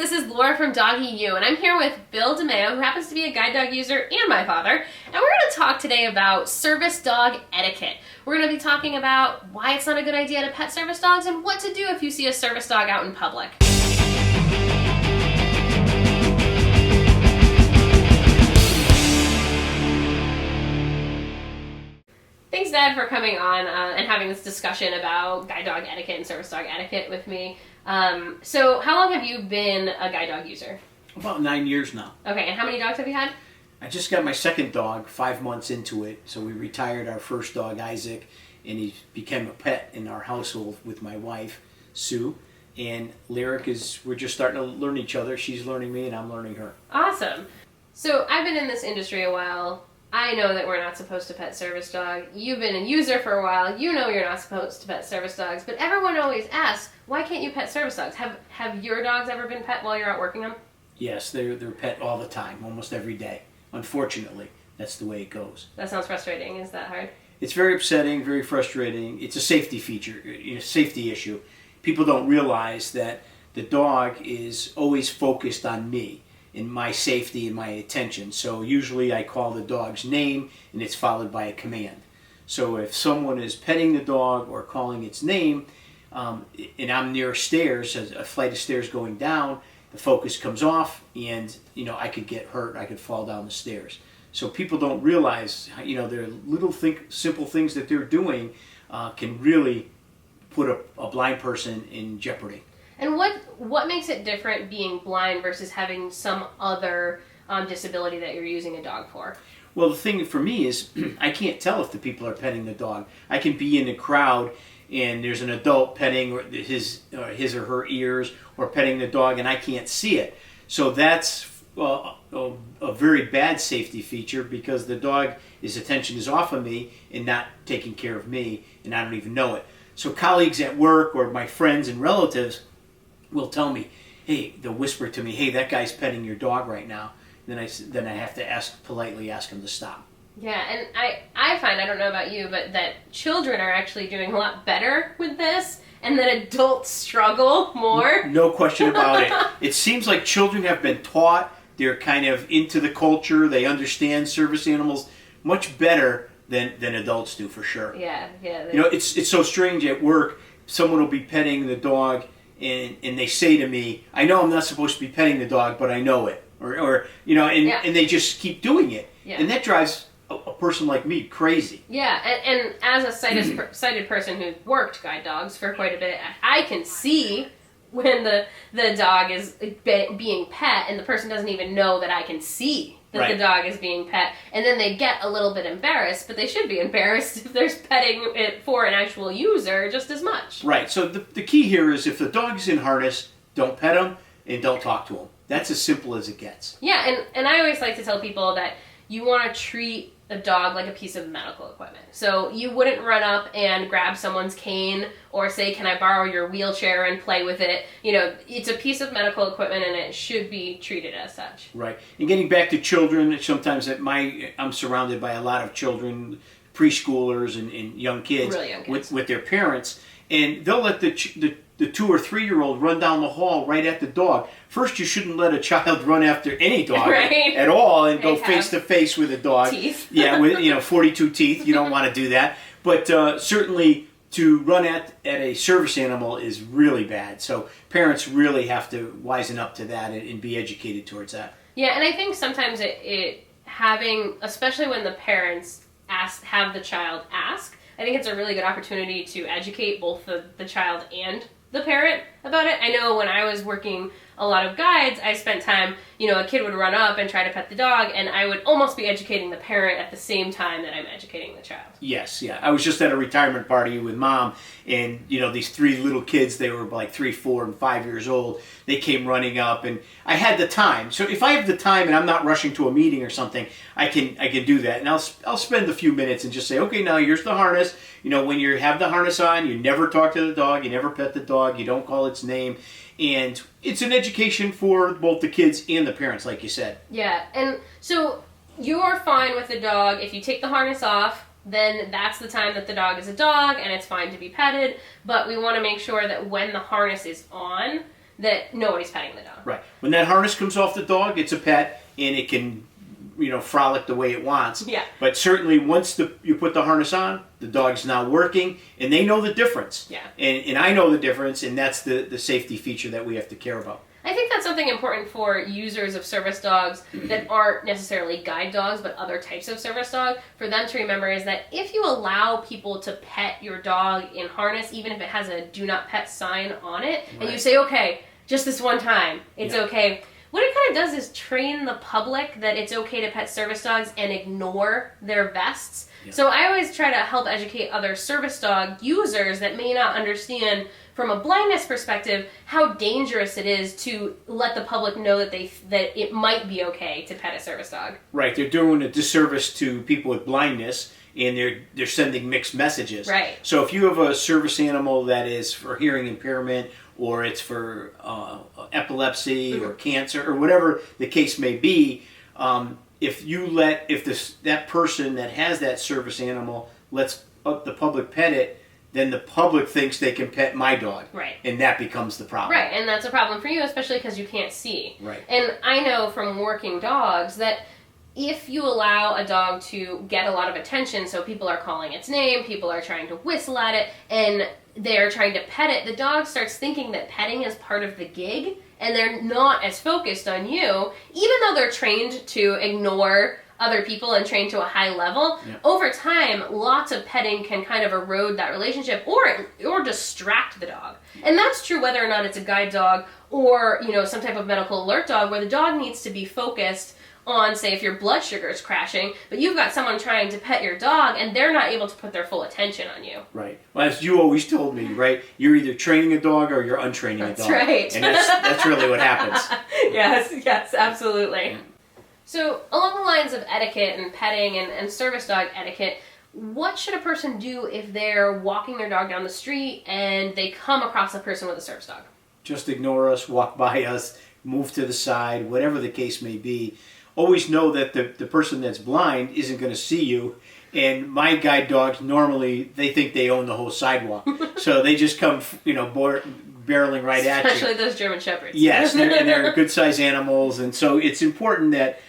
this is Laura from Dog Etiquette, and I'm here with Bill DeMaio, who happens to be a guide dog user and my father, and we're going to talk today about service dog etiquette. We're going to be talking about why it's not a good idea to pet service dogs and what to do if you see a service dog out in public. Thanks, Dad, for coming on and having this discussion about guide dog etiquette and service dog etiquette with me. So how long have you been a guide dog user? About 9 years now. Okay, and how many dogs have you had? I just got my second dog 5 months into it. So we retired our first dog, Isaac, and he became a pet in our household with my wife, Sue. And Lyric we're just starting to learn each other. She's learning me and I'm learning her. Awesome. So I've been in this industry a while. I know that we're not supposed to pet service dog. You've been a user for a while. You know you're not supposed to pet service dogs. But everyone always asks, why can't you pet service dogs? Have your dogs ever been pet while you're out working them? Yes, they're pet all the time, almost every day. Unfortunately, that's the way it goes. That sounds frustrating. Is that hard? It's very upsetting, very frustrating. It's a safety feature, safety issue. People don't realize that the dog is always focused on me, in my safety and my attention. So usually I call the dog's name and it's followed by a command. So if someone is petting the dog or calling its name and I'm near stairs, a flight of stairs going down, the focus comes off and I could get hurt, I could fall down the stairs. So people don't realize there are little simple things that they're doing can really put a blind person in jeopardy. And what makes it different being blind versus having some other disability that you're using a dog for? Well, the thing for me is I can't tell if the people are petting the dog. I can be in a crowd and there's an adult petting his or her ears or petting the dog and I can't see it. So that's a very bad safety feature because the dog, his attention is off of me and not taking care of me and I don't even know it. So colleagues at work or my friends and relatives will tell me, hey, they'll whisper to me, hey, that guy's petting your dog right now. Then I have to politely ask him to stop. Yeah, and I find, I don't know about you, but that children are actually doing a lot better with this, and that adults struggle more. No question about it. It seems like children have been taught, they're kind of into the culture, they understand service animals much better than adults do, for sure. Yeah. It's so strange at work, someone will be petting the dog, and they say to me, I know I'm not supposed to be petting the dog, but I know it. And they just keep doing it. Yeah. And that drives a person like me crazy. Yeah, and as a sighted person who's worked guide dogs for quite a bit, I can see when the dog is being pet and the person doesn't even know that I can see that Right. the dog is being pet, and then they get a little bit embarrassed, but they should be embarrassed if there's petting it for an actual user just as much. Right, so the key here is if the dog is in harness, don't pet him and don't talk to him. That's as simple as it gets. Yeah, and I always like to tell people that you want to treat a dog like a piece of medical equipment. So you wouldn't run up and grab someone's cane or say, can I borrow your wheelchair and play with it? It's a piece of medical equipment and it should be treated as such. Right. And getting back to children, sometimes I'm surrounded by a lot of children, preschoolers and young kids, Really young kids. With their parents, and they'll let the 2 or 3 year old run down the hall right at the dog. First, you shouldn't let a child run after any dog Right. at all and go They face to face with a dog. Teeth. Yeah, with 42 teeth. You don't want to do that. But certainly to run at a service animal is really bad. So parents really have to wisen up to that and be educated towards that. Yeah, and I think sometimes it having, especially when the parents have the child ask, I think it's a really good opportunity to educate both the child and the parent about it. I know when I was working a lot of guides, I spent time, a kid would run up and try to pet the dog, and I would almost be educating the parent at the same time that I'm educating the child. Yes, yeah. I was just at a retirement party with Mom, and these 3 little kids, they were like 3, 4, and 5 years old. They came running up, and I had the time. So if I have the time and I'm not rushing to a meeting or something, I can do that. And I'll spend a few minutes and just say, okay, now here's the harness. When you have the harness on, you never talk to the dog, you never pet the dog, you don't call its name. And it's an education for both the kids and the parents, like you said. Yeah, and so you're fine with the dog. If you take the harness off, then that's the time that the dog is a dog and it's fine to be petted. But we want to make sure that when the harness is on, that nobody's petting the dog. Right. When that harness comes off the dog, it's a pet, and it can, frolic the way it wants. Yeah. But certainly once you put the harness on, the dog's now working, and they know the difference. Yeah. And I know the difference, and that's the safety feature that we have to care about. I think that's something important for users of service dogs that aren't necessarily guide dogs, but other types of service dog, for them to remember is that if you allow people to pet your dog in harness, even if it has a do not pet sign on it, and you say, okay, just this one time, it's okay. What it kind of does is train the public that it's okay to pet service dogs and ignore their vests. Yeah. So I always try to help educate other service dog users that may not understand from a blindness perspective how dangerous it is to let the public know that it might be okay to pet a service dog. Right, they're doing a disservice to people with blindness, and they're sending mixed messages. Right. So if you have a service animal that is for hearing impairment, or it's for epilepsy or cancer or whatever the case may be, if that person that has that service animal lets the public pet it, then the public thinks they can pet my dog. Right. And that becomes the problem. Right, and that's a problem for you, especially because you can't see. Right. And I know from working dogs that if you allow a dog to get a lot of attention, so people are calling its name, people are trying to whistle at it, and they're trying to pet it, the dog starts thinking that petting is part of the gig, and they're not as focused on you, even though they're trained to ignore other people and trained to a high level. Yeah. Over time, lots of petting can kind of erode that relationship or distract the dog. And that's true whether or not it's a guide dog or, some type of medical alert dog where the dog needs to be focused on, say, if your blood sugar is crashing, but you've got someone trying to pet your dog and they're not able to put their full attention on you. Right. Well, as you always told me, right, you're either training a dog or you're untraining a dog. That's right. And that's really what happens. Yes, absolutely. So, along the lines of etiquette and petting and service dog etiquette, what should a person do if they're walking their dog down the street and they come across a person with a service dog? Just ignore us, walk by us, move to the side, whatever the case may be. Always know that the person that's blind isn't going to see you. And my guide dogs, normally, they think they own the whole sidewalk. So they just come, barreling right at you. Especially those German Shepherds. Yes, they're good-sized animals. And so it's important that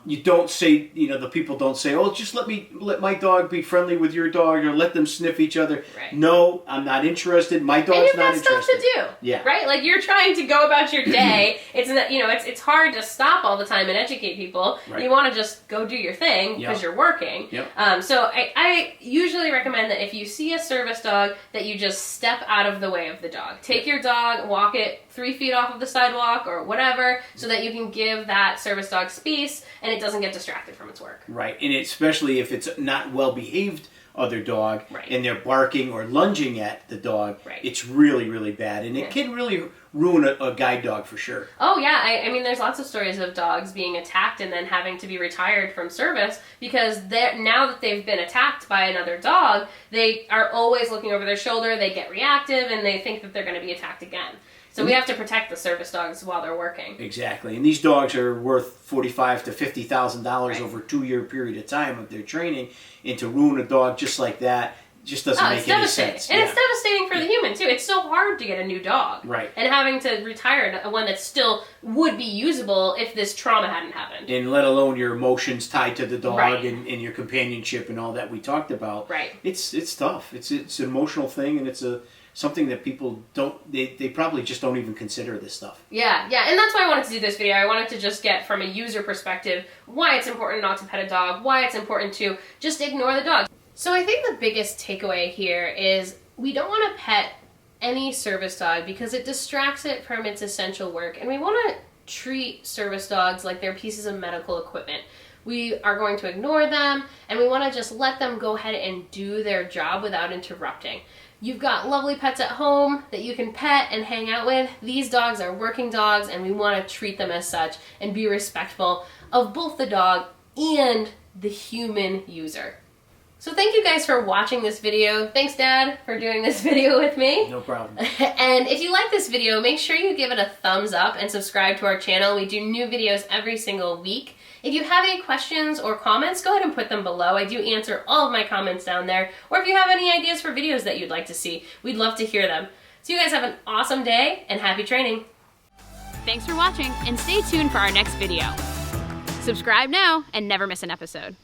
you don't say, the people don't say, oh, just let my dog be friendly with your dog, or let them sniff each other. Right. No, I'm not interested. My dog's not interested. And you've got stuff to do. Yeah. Right? Like, you're trying to go about your day. It's hard to stop all the time and educate people. Right. You want to just go do your thing because you're working. Yep. So I usually recommend that if you see a service dog, that you just step out of the way of the dog. Take your dog, walk it 3 feet off of the sidewalk or whatever, so that you can give that service dog space and it doesn't get distracted from its work. Right, and especially if it's not well-behaved other dog, right, and they're barking or lunging at the dog, right, it's really, really bad, and it can really ruin a guide dog for sure. Oh yeah, I mean there's lots of stories of dogs being attacked and then having to be retired from service because now that they've been attacked by another dog, they are always looking over their shoulder, they get reactive, and they think that they're going to be attacked again. So we have to protect the service dogs while they're working. Exactly, and these dogs are worth $45,000 to $50,000 over a 2-year period of time of their training, and to ruin a dog just like that just doesn't make any sense. And it's devastating for the human too. It's so hard to get a new dog, right? And having to retire one that still would be usable if this trauma hadn't happened. And let alone your emotions tied to the dog, right, and your companionship and all that we talked about. Right. It's tough. It's an emotional thing, and it's something that people they probably just don't even consider this stuff. Yeah, and that's why I wanted to do this video. I wanted to just get from a user perspective why it's important not to pet a dog, why it's important to just ignore the dog. So I think the biggest takeaway here is we don't want to pet any service dog because it distracts it from its essential work, and we want to treat service dogs like they're pieces of medical equipment. We are going to ignore them, and we want to just let them go ahead and do their job without interrupting. You've got lovely pets at home that you can pet and hang out with. These dogs are working dogs, and we want to treat them as such and be respectful of both the dog and the human user. So thank you guys for watching this video. Thanks, Dad, for doing this video with me. No problem. And if you like this video, make sure you give it a thumbs up and subscribe to our channel. We do new videos every single week. If you have any questions or comments, go ahead and put them below. I do answer all of my comments down there. Or if you have any ideas for videos that you'd like to see, we'd love to hear them. So you guys have an awesome day and happy training. Thanks for watching, and stay tuned for our next video. Subscribe now and never miss an episode.